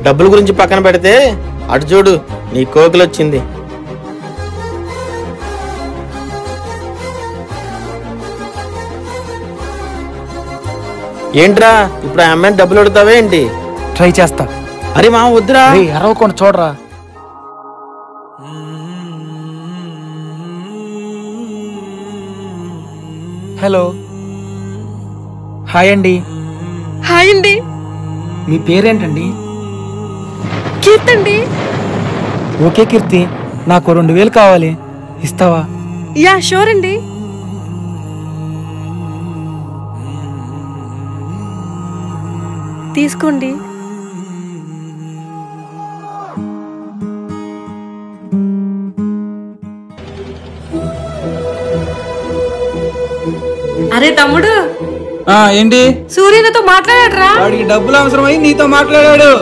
డబ్బుల గురించి పక్కన పెడితే అటు చూడు నీ కోకిలు వచ్చింది. ఏంట్రా ఇప్పుడు ఆ అమ్మాయిని డబ్బులు అడుగుతావే ఏంటి? ట్రై చేస్తా. అరే మామ వద్దురా, అరవకుండా చూడరా. హలో, హాయ్ అండి. హాయ్ అండి. మీ పేరేంటండి? కీర్తండి. ఓకే కీర్తి, నాకు 2000 కావాలి, ఇస్తావా? యా షూర్ అండి. తీసుకోండి. అరే తమ్ముడు, ఏంటి? సూర్యనతో మాట్లాడరా? వాడికి డబ్బులు అవసరమై నీతో మాట్లాడాడు.